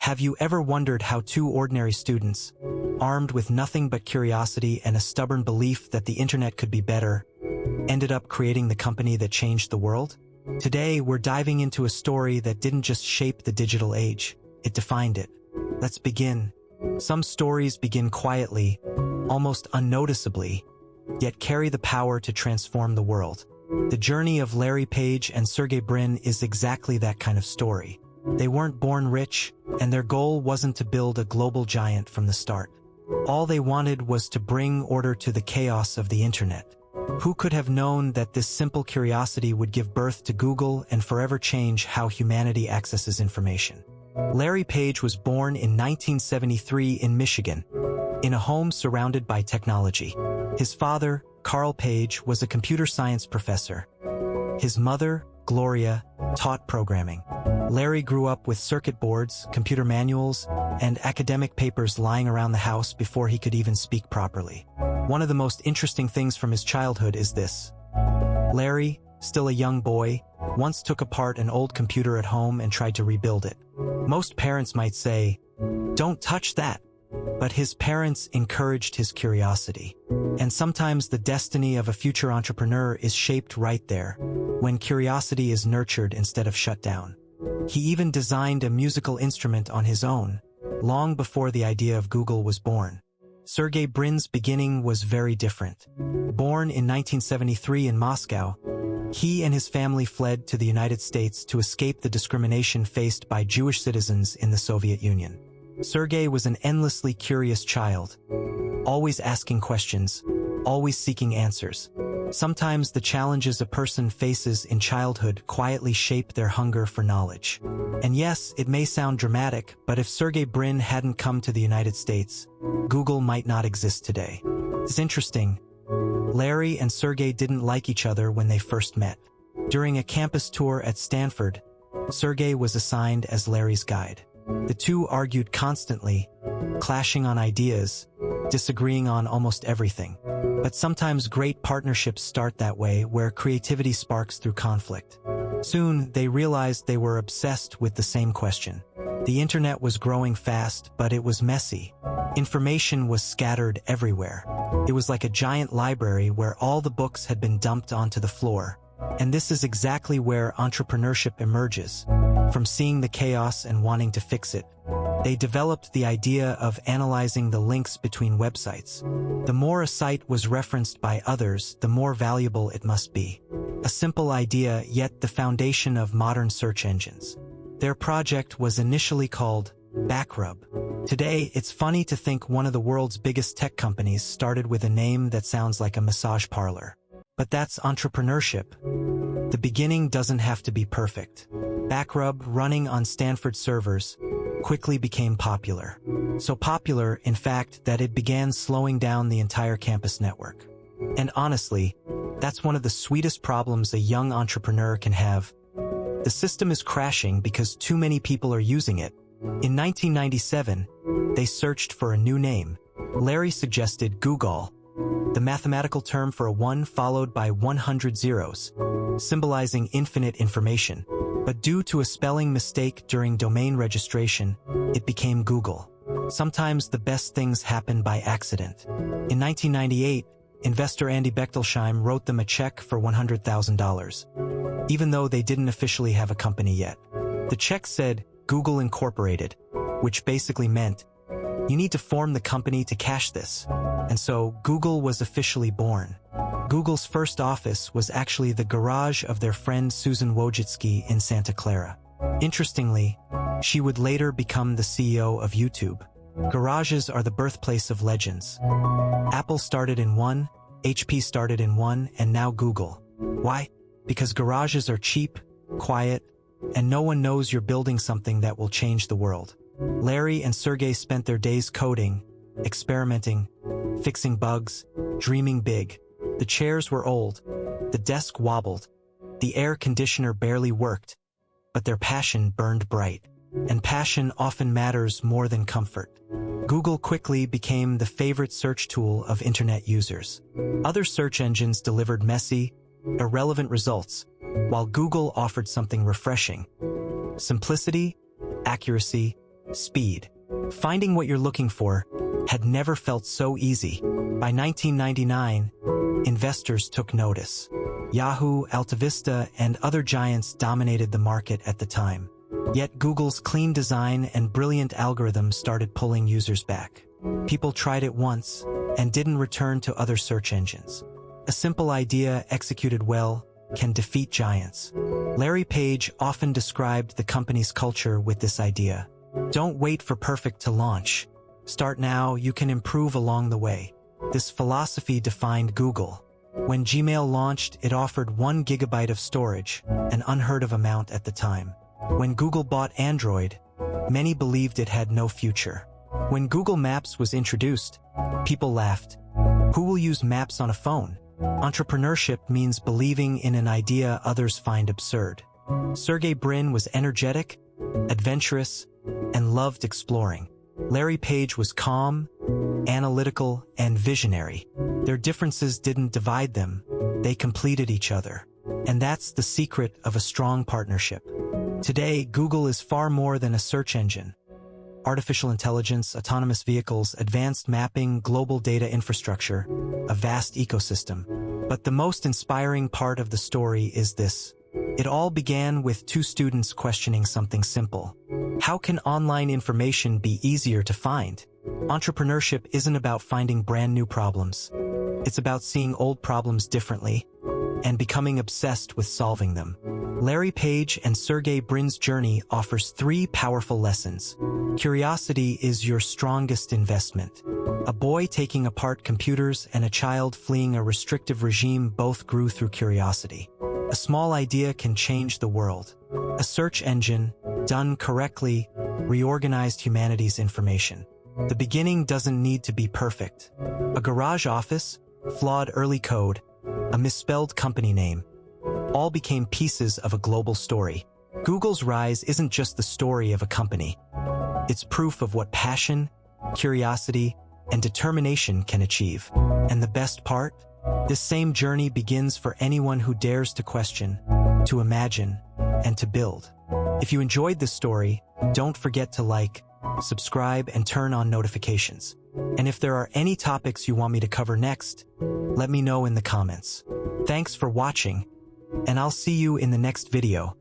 Have you ever wondered how two ordinary students, armed with nothing but curiosity and a stubborn belief that the internet could be better, ended up creating the company that changed the world? Today, we're diving into a story that didn't just shape the digital age, it defined it. Let's begin. Some stories begin quietly, almost unnoticeably, yet carry the power to transform the world. The journey of Larry Page and Sergey Brin is exactly that kind of story. They weren't born rich, and their goal wasn't to build a global giant from the start. All they wanted was to bring order to the chaos of the internet. Who could have known that this simple curiosity would give birth to Google and forever change how humanity accesses information? Larry Page was born in 1973 in Michigan, in a home surrounded by technology. His father, Carl Page, was a computer science professor. His mother, Gloria, taught programming. Larry grew up with circuit boards, computer manuals, and academic papers lying around the house before he could even speak properly. One of the most interesting things from his childhood is this. Larry, still a young boy, once took apart an old computer at home and tried to rebuild it. Most parents might say, "Don't touch that." But his parents encouraged his curiosity. And sometimes the destiny of a future entrepreneur is shaped right there, when curiosity is nurtured instead of shut down. He even designed a musical instrument on his own, long before the idea of Google was born. Sergey Brin's beginning was very different. Born in 1973 in Moscow, he and his family fled to the United States to escape the discrimination faced by Jewish citizens in the Soviet Union. Sergey was an endlessly curious child, always asking questions, always seeking answers. Sometimes the challenges a person faces in childhood quietly shape their hunger for knowledge. And yes, it may sound dramatic, but if Sergey Brin hadn't come to the United States, Google might not exist today. It's interesting. Larry and Sergey didn't like each other when they first met. During a campus tour at Stanford, Sergey was assigned as Larry's guide. The two argued constantly, clashing on ideas, disagreeing on almost everything. But sometimes great partnerships start that way, where creativity sparks through conflict. Soon, they realized they were obsessed with the same question. The internet was growing fast, but it was messy. Information was scattered everywhere. It was like a giant library where all the books had been dumped onto the floor. And this is exactly where entrepreneurship emerges. From seeing the chaos and wanting to fix it, they developed the idea of analyzing the links between websites. The more a site was referenced by others, the more valuable it must be. A simple idea, yet the foundation of modern search engines. Their project was initially called BackRub. Today, it's funny to think one of the world's biggest tech companies started with a name that sounds like a massage parlor. But that's entrepreneurship. The beginning doesn't have to be perfect. BackRub, running on Stanford servers, quickly became popular. So popular, in fact, that it began slowing down the entire campus network. And honestly, that's one of the sweetest problems a young entrepreneur can have. The system is crashing because too many people are using it. In 1997, they searched for a new name. Larry suggested Google, the mathematical term for a 1 followed by 100 zeros, symbolizing infinite information. But due to a spelling mistake during domain registration, it became Google. Sometimes the best things happen by accident. In 1998, investor Andy Bechtolsheim wrote them a check for $100,000, even though they didn't officially have a company yet. The check said, Google Incorporated, which basically meant, you need to form the company to cash this. And so, Google was officially born. Google's first office was actually the garage of their friend Susan Wojcicki in Santa Clara. Interestingly, she would later become the CEO of YouTube. Garages are the birthplace of legends. Apple started in one, HP started in one, and now Google. Why? Because garages are cheap, quiet, and no one knows you're building something that will change the world. Larry and Sergey spent their days coding, experimenting, fixing bugs, dreaming big. The chairs were old, the desk wobbled, the air conditioner barely worked, but their passion burned bright. And passion often matters more than comfort. Google quickly became the favorite search tool of internet users. Other search engines delivered messy, irrelevant results, while Google offered something refreshing: simplicity, accuracy, speed. Finding what you're looking for had never felt so easy. By 1999, investors took notice. Yahoo, AltaVista, and other giants dominated the market at the time. Yet Google's clean design and brilliant algorithms started pulling users back. People tried it once and didn't return to other search engines. A simple idea executed well can defeat giants. Larry Page often described the company's culture with this idea. Don't wait for perfect to launch. Start now, you can improve along the way. This philosophy defined Google. When Gmail launched, it offered 1 gigabyte of storage, an unheard of amount at the time. When Google bought Android, many believed it had no future. When Google Maps was introduced, people laughed. Who will use maps on a phone? Entrepreneurship means believing in an idea others find absurd. Sergey Brin was energetic, adventurous, and loved exploring. Larry Page was calm, analytical, and visionary. Their differences didn't divide them, they completed each other. And that's the secret of a strong partnership. Today, Google is far more than a search engine. Artificial intelligence, autonomous vehicles, advanced mapping, global data infrastructure, a vast ecosystem. But the most inspiring part of the story is this. It all began with 2 students questioning something simple. How can online information be easier to find? Entrepreneurship isn't about finding brand new problems. It's about seeing old problems differently and becoming obsessed with solving them. Larry Page and Sergey Brin's journey offers 3 powerful lessons. Curiosity is your strongest investment. A boy taking apart computers and a child fleeing a restrictive regime both grew through curiosity. A small idea can change the world. A search engine, done correctly, reorganized humanity's information. The beginning doesn't need to be perfect. A garage office, flawed early code, a misspelled company name, all became pieces of a global story. Google's rise isn't just the story of a company. It's proof of what passion, curiosity, and determination can achieve. And the best part? This same journey begins for anyone who dares to question, to imagine, and to build. If you enjoyed this story, don't forget to like, subscribe, and turn on notifications. And if there are any topics you want me to cover next, let me know in the comments. Thanks for watching, and I'll see you in the next video.